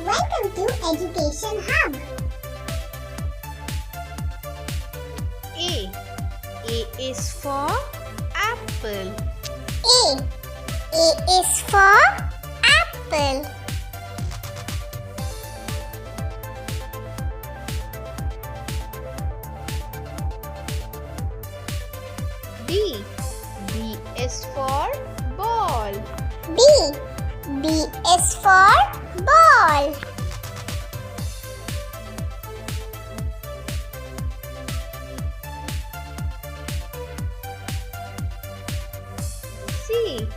Welcome to Education Hub. A. A is for apple. A. A is for apple. B. B is for ball. B. B is for ball. C.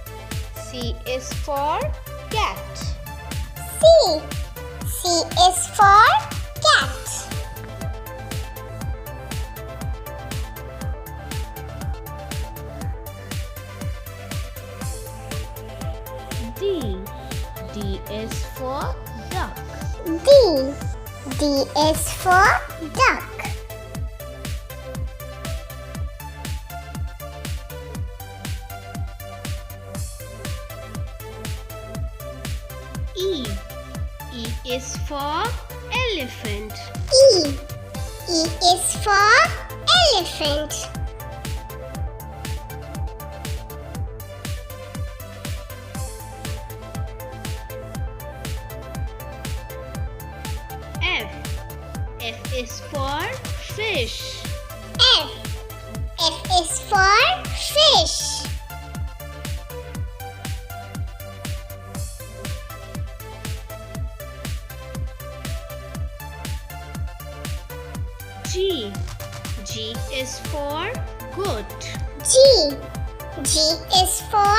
C is for cat. C. C is for cat. D. D is for duck. D. D is for duck. E. E is for elephant. E. E is for elephant. F. F is for fish. F. F is for fish. G. G is for goat. G. G is for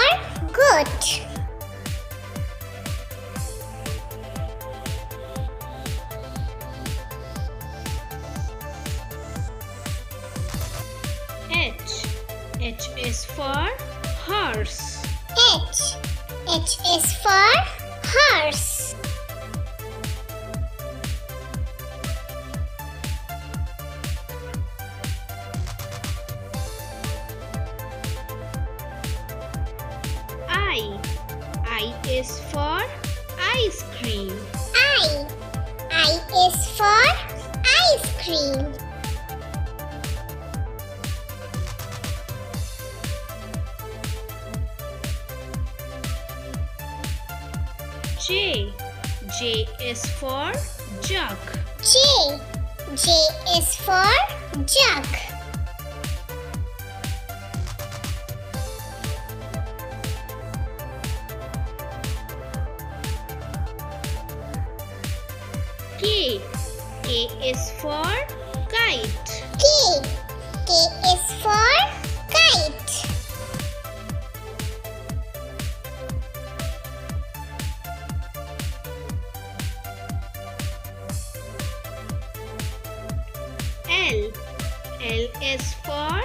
goat. H. H is for horse. H. H is for horse. I. I is for ice cream. I. I is for ice cream. J. J is for jug. J. J is for jug. K. K is for kite. K. K is for kite. L. L is for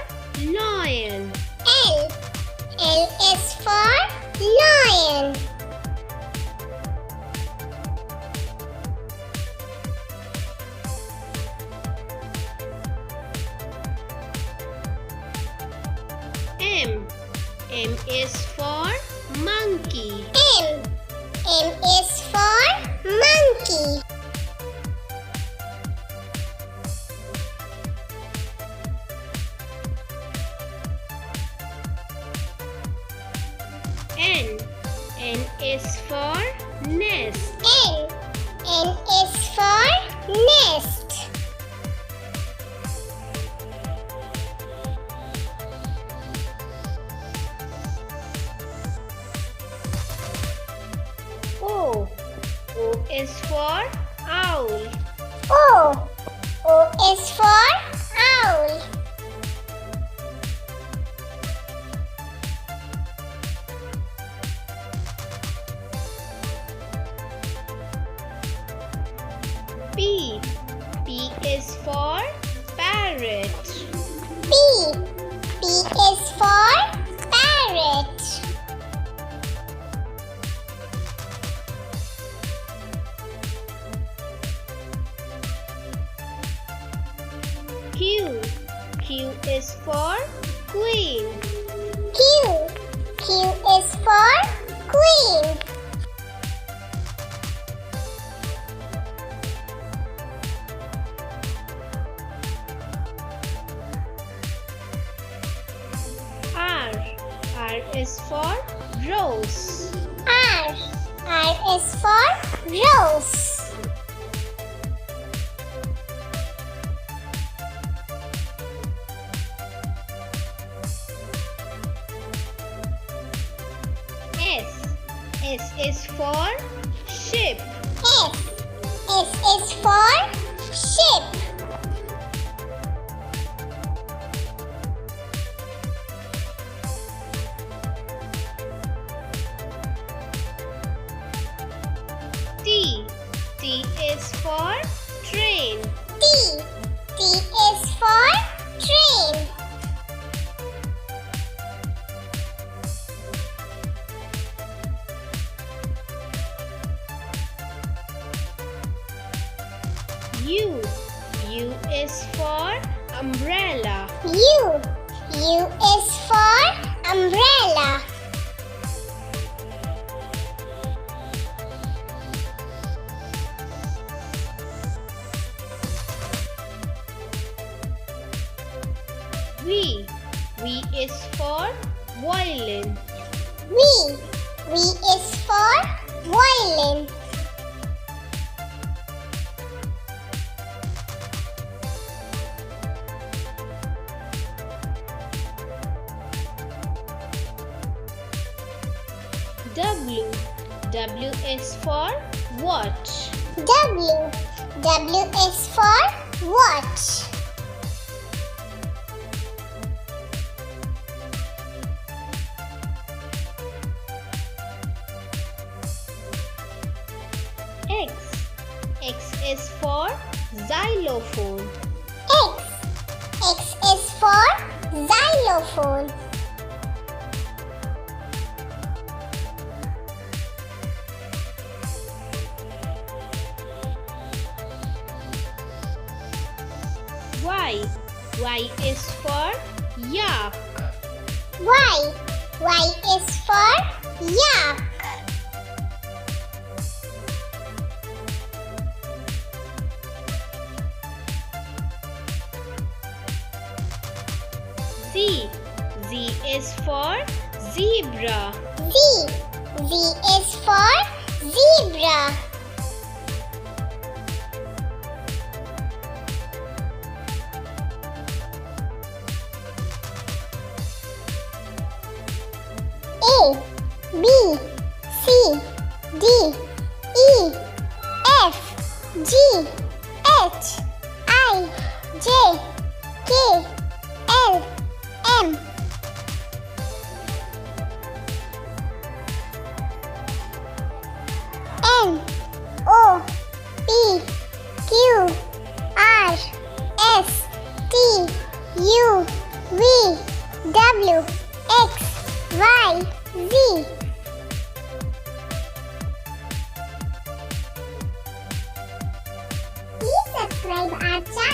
lion. L. L is for lion. M. M is for monkey. M. M is for monkey. N. N is for nest. N. N is for nest. O. O is for owl. O. O is for owl. P. P is for parrot. P. P is for parrot. Q. Q is for queen. Q. Q is for queen. is for rose. R. R is for rose. S. S is for ship. S. S is for ship. T. T is for train. T. T is for train. U. U is for umbrella. U. U is for umbrella. V. V is for violin. V. V is for violin. W. W is for watch. W. W is for watch. X. X is for xylophone. X. X is for xylophone. Y. Y is for yak. Y. Y is for yak. Z. Z is for zebra. Z. Z is for zebra. A. B. C. D. E. F. G. H. I. J. K. L. M. N. O. P. Q. R. S. T. U. V. W. X. Y. Z. Please subscribe our channel.